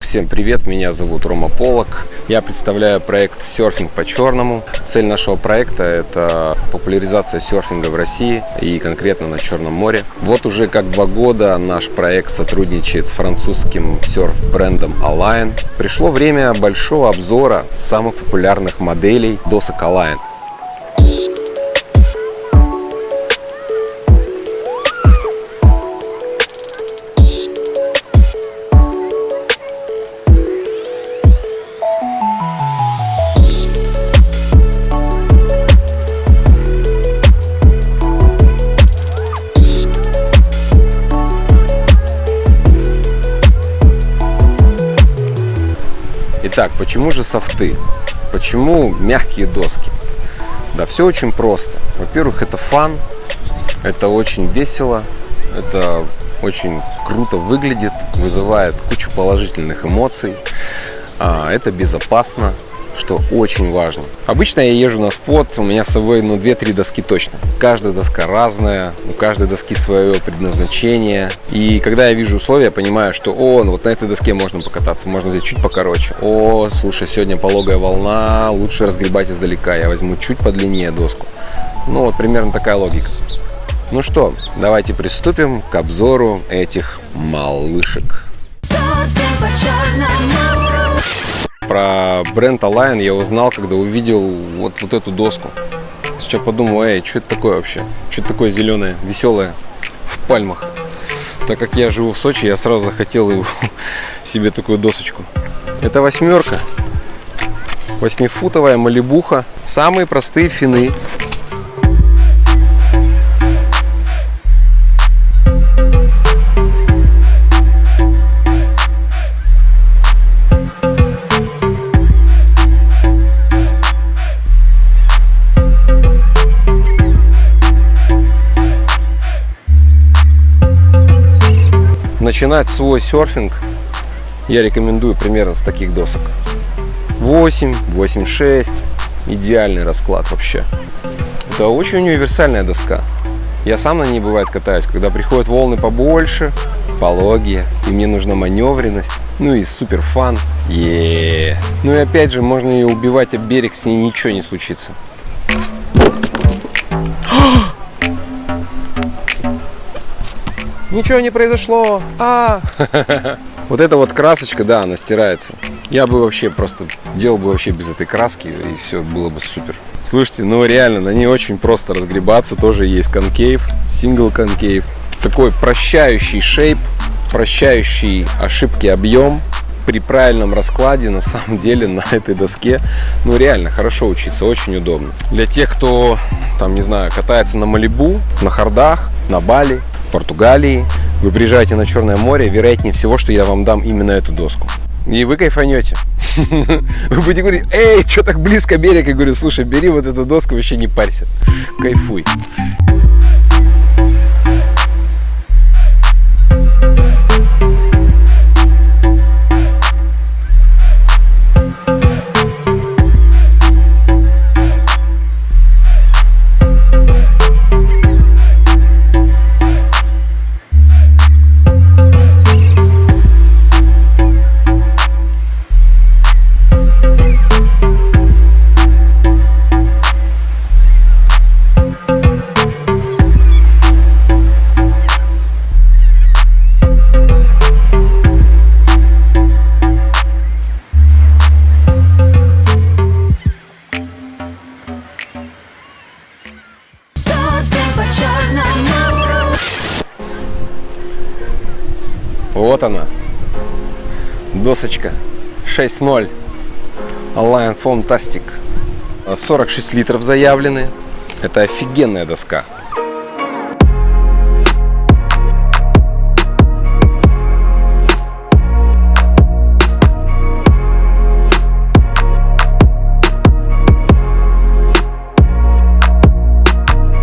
Всем привет, меня зовут Рома Полок. Я представляю проект «Серфинг по-черному». Цель нашего проекта – это популяризация серфинга в России и конкретно на Черном море. Вот уже как 2 года наш проект сотрудничает с французским серф-брендом Align. Пришло время большого обзора самых популярных моделей досок Align. Итак, почему же софты? Почему мягкие доски? Да, все очень просто. Во-первых, это фан, это очень весело, это очень круто выглядит, вызывает кучу положительных эмоций, это безопасно, что очень важно. Обычно я езжу на спот, у меня с собой 2-3 доски точно. Каждая доска разная, у каждой доски свое предназначение. И когда я вижу условия, я понимаю, что вот на этой доске можно покататься, можно взять чуть покороче. Слушай, сегодня пологая волна, лучше разгребать издалека, я возьму чуть подлиннее доску. Вот примерно такая логика. Ну что, давайте приступим к обзору этих малышек. Про бренд Align я узнал, когда увидел вот эту доску. Сейчас подумал, что это такое вообще? Что это такое зеленое, веселое, в пальмах? Так как я живу в Сочи, я сразу захотел себе такую досочку. Это 8-ерка. 8-футовая малибуха. Самые простые фины. Начинать свой серфинг я рекомендую примерно с таких досок. 8, 8,6. Идеальный расклад вообще. Это очень универсальная доска. Я сам на ней бывает катаюсь, когда приходят волны побольше, пологие, и мне нужна маневренность. И супер фан. Ну и опять же, можно ее убивать об берег, с ней ничего не случится. Ничего не произошло. Вот эта вот красочка, да, она стирается. Я бы вообще просто делал бы вообще без этой краски, и все было бы супер. Слушайте, реально, на ней очень просто разгребаться. Тоже есть конкейв, сингл конкейв. Такой прощающий шейп, прощающий ошибки объем. При правильном раскладе, на самом деле, на этой доске, реально хорошо учиться, очень удобно. Для тех, кто, катается на Малибу, на хардах, на Бали, Португалии, вы приезжаете на Черное море, вероятнее всего, что я вам дам именно эту доску. И вы кайфанете. Вы будете говорить: что так близко берег? Я говорю: слушай, бери вот эту доску, вообще не парься. Кайфуй. Вот она, досочка 6.0 Align Foamtastic. 46 литров заявлены. Это офигенная доска.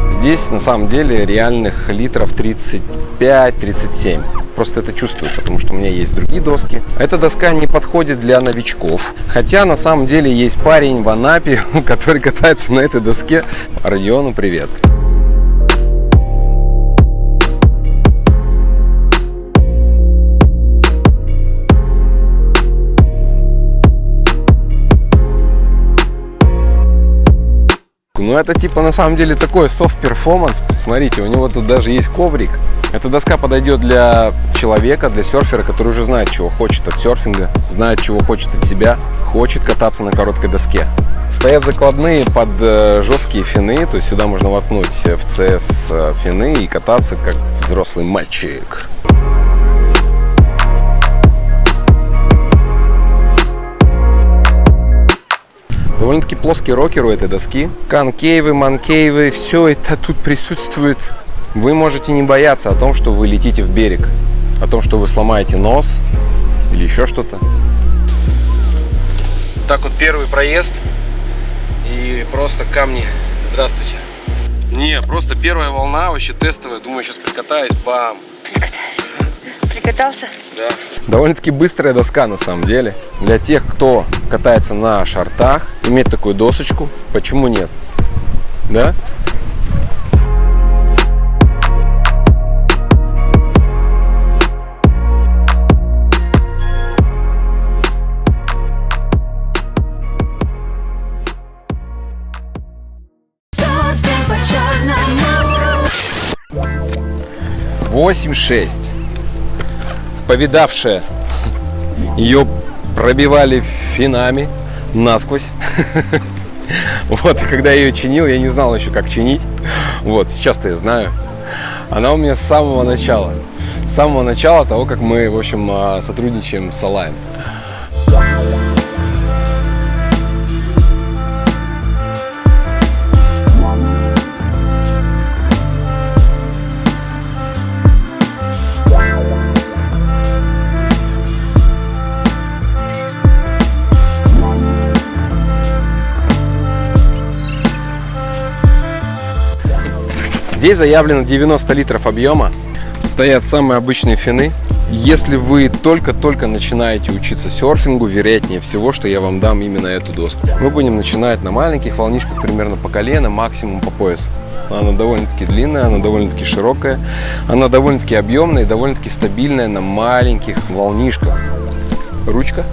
Здесь на самом деле реальных литров 35-37. Просто это чувствую, потому что у меня есть другие доски. Эта доска не подходит для новичков. Хотя на самом деле есть парень в Анапе, который катается на этой доске. Родиону привет. Ну это типа на самом деле такой soft performance. Смотрите, у него тут даже есть коврик. Эта доска подойдет для человека, для серфера, который уже знает, чего хочет от серфинга, знает, чего хочет от себя, хочет кататься на короткой доске. Стоят закладные под жесткие фины, то есть сюда можно воткнуть в CS фины и кататься как взрослый мальчик. Довольно-таки плоский рокер у этой доски. Конкейвы, манкейвы, все это тут присутствует. Вы можете не бояться о том, что вы летите в берег, о том, что вы сломаете нос или еще что-то. Так вот первый проезд и просто камни. Здравствуйте. Не, просто первая волна, вообще тестовая. Думаю, сейчас прикатаюсь, бам. Прикатался? Да. Довольно-таки быстрая доска на самом деле. Для тех, кто катается на шортах, иметь такую досочку, почему нет? Да? Восемь 6. Повидавшая, ее пробивали финами насквозь. Вот, и когда я ее чинил, я не знал еще, как чинить. Вот, сейчас-то я знаю. Она у меня с самого начала. С самого начала того, как мы, в общем, сотрудничаем с Align. Здесь заявлено 90 литров объема. Стоят самые обычные фины. Если вы только-только начинаете учиться серфингу, вероятнее всего, что я вам дам именно эту доску. Мы будем начинать на маленьких волнишках, примерно по колено, максимум по пояс. Она довольно-таки длинная, она довольно-таки широкая. Она довольно-таки объемная и довольно-таки стабильная на маленьких волнишках. Ручка.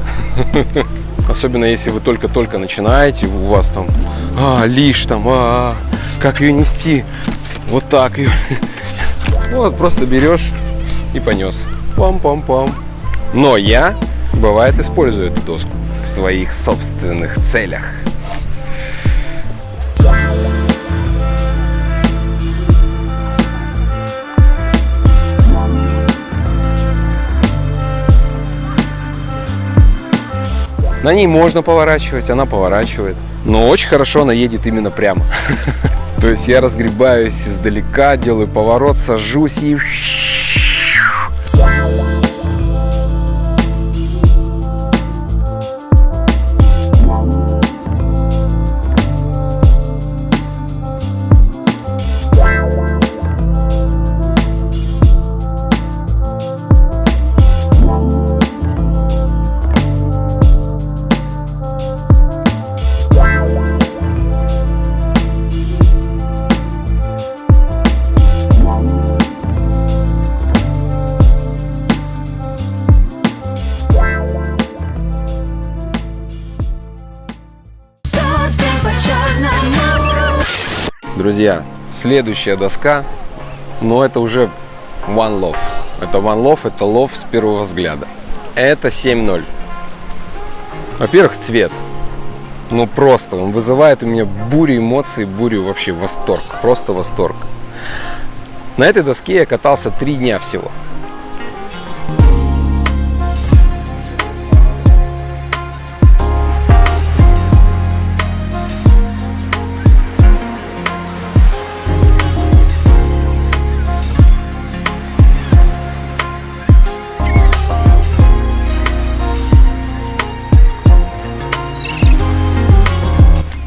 Особенно если вы только-только начинаете, у вас там лишь там, как ее нести. Вот так ее. Вот просто берешь и понес. Пам-пам-пам. Но я, бывает, использую эту доску в своих собственных целях. На ней можно поворачивать, она поворачивает. Но очень хорошо она едет именно прямо. То есть я разгребаюсь издалека, делаю поворот, сажусь и... Друзья, следующая доска, но это уже One Love. Это One Love, это лов с первого взгляда. Это 7.0. Во-первых, цвет. Ну просто, он вызывает у меня бурю эмоций, бурю вообще восторг. Просто восторг. На этой доске я катался 3 дня всего.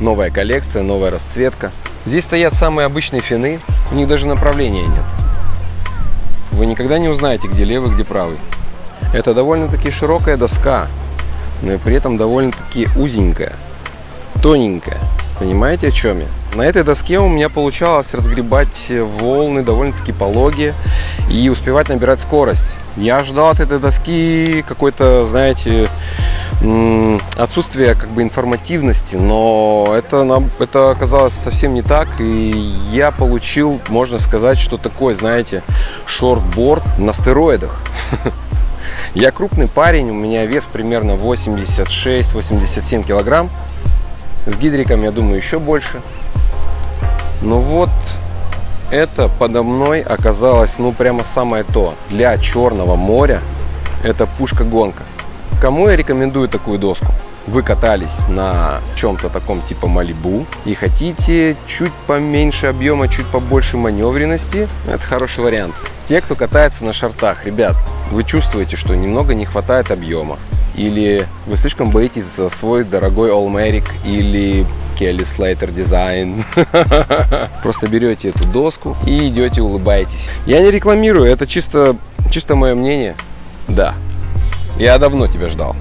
Новая коллекция, новая расцветка. Здесь стоят самые обычные фины, у них даже направления нет. Вы никогда не узнаете, где левый, где правый. Это довольно-таки широкая доска, но и при этом довольно-таки узенькая, тоненькая. Понимаете, о чем я? На этой доске у меня получалось разгребать волны довольно-таки пологие и успевать набирать скорость. Я ждал от этой доски какой-то, знаете, отсутствие как бы информативности, но это оказалось совсем не так, и я получил, можно сказать, что такое, знаете, шортборд на стероидах. Я крупный парень, у меня вес примерно 86-87 килограмм, с гидриком, я думаю, еще больше. Но вот это подо мной оказалось, ну, прямо самое то. Для Черного моря это пушка-гонка. Кому я рекомендую такую доску? Вы катались на чем-то таком типа Малибу и хотите чуть поменьше объема, чуть побольше маневренности, это хороший вариант. Те, кто катается на шортах, ребят, вы чувствуете, что немного не хватает объема, или вы слишком боитесь за свой дорогой Allmatic или Kelly Slater Design. Просто берете эту доску и идете, улыбаетесь. Я не рекламирую, это чисто мое мнение. Да, я давно тебя ждал.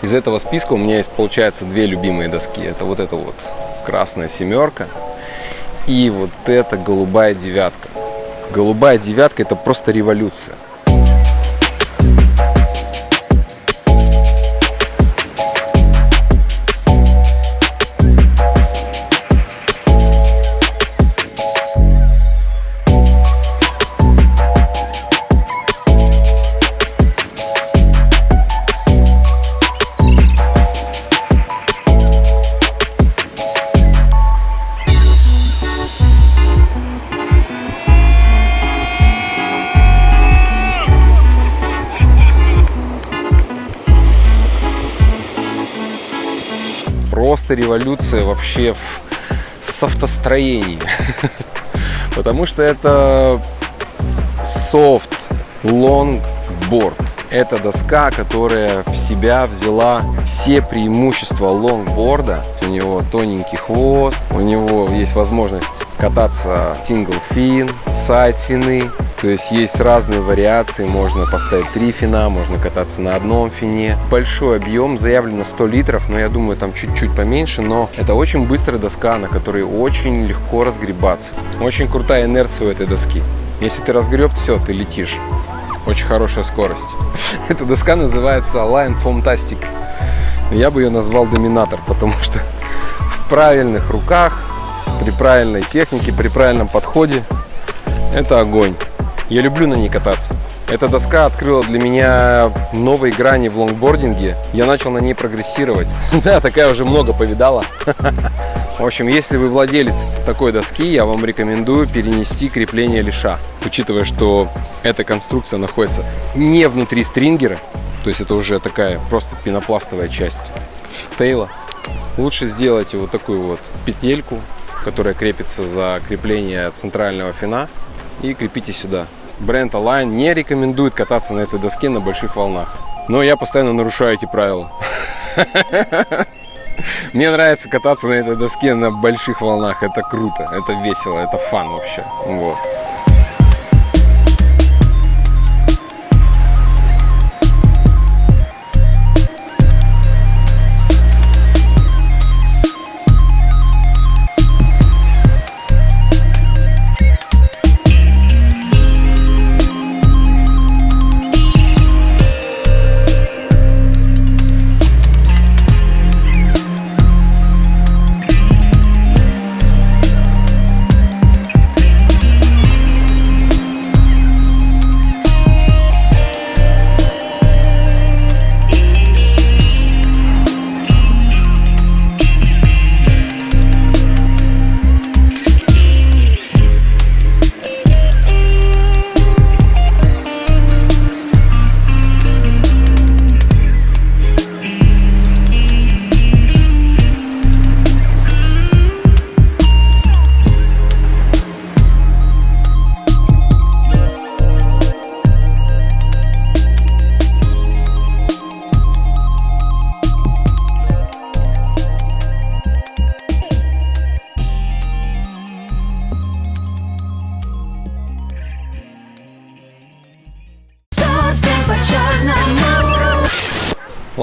Из этого списка у меня есть, получается, две любимые доски. Это вот эта вот красная семерка и вот эта голубая девятка. Голубая девятка — это просто революция. Просто революция вообще с автостроением. Потому что это soft longboard. Это доска, которая в себя взяла все преимущества лонгборда. У него тоненький хвост, у него есть возможность кататься single fin, side фины. То есть есть разные вариации, можно поставить 3 фина, можно кататься на одном фине. Большой объем, заявлено 100 литров, но я думаю, там чуть-чуть поменьше. Но это очень быстрая доска, на которой очень легко разгребаться. Очень крутая инерция у этой доски. Если ты разгреб, все, ты летишь. Очень хорошая скорость. Эта доска называется Align Foamtastic. Я бы ее назвал Доминатор, потому что в правильных руках, при правильной технике, при правильном подходе это огонь. Я люблю на ней кататься. Эта доска открыла для меня новые грани в лонгбординге. Я начал на ней прогрессировать. Да, такая уже много повидала. В общем, если вы владелец такой доски, я вам рекомендую перенести крепление лиша. Учитывая, что эта конструкция находится не внутри стрингера, то есть это уже такая просто пенопластовая часть тейла, лучше сделайте вот такую вот петельку, которая крепится за крепление центрального фина, и крепите сюда. Бренд Align не рекомендует кататься на этой доске на больших волнах, но я постоянно нарушаю эти правила. Мне нравится кататься на этой доске на больших волнах. Это круто, это весело, это фан вообще. Вот.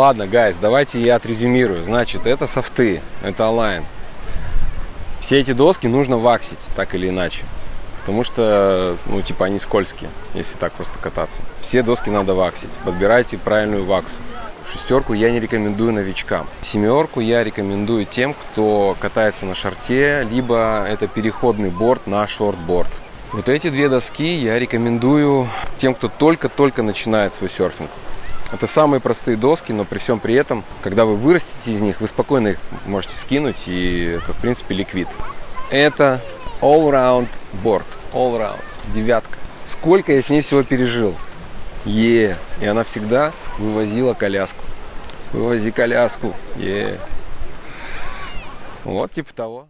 Ладно, гайс, давайте я отрезюмирую. Значит, это софты, это Align. Все эти доски нужно ваксить, так или иначе. Потому что, ну, типа, они скользкие, если так просто кататься. Все доски надо ваксить. Подбирайте правильную ваксу. Шестерку я не рекомендую новичкам. Семерку я рекомендую тем, кто катается на шорте, либо это переходный борт на шортборд. Вот эти две доски я рекомендую тем, кто только-только начинает свой серфинг. Это самые простые доски, но при всем при этом, когда вы вырастете из них, вы спокойно их можете скинуть, и это, в принципе, ликвид. Это all-round board, all-round, девятка. Сколько я с ней всего пережил. И она всегда вывозила коляску. Вывози коляску. Вот типа того.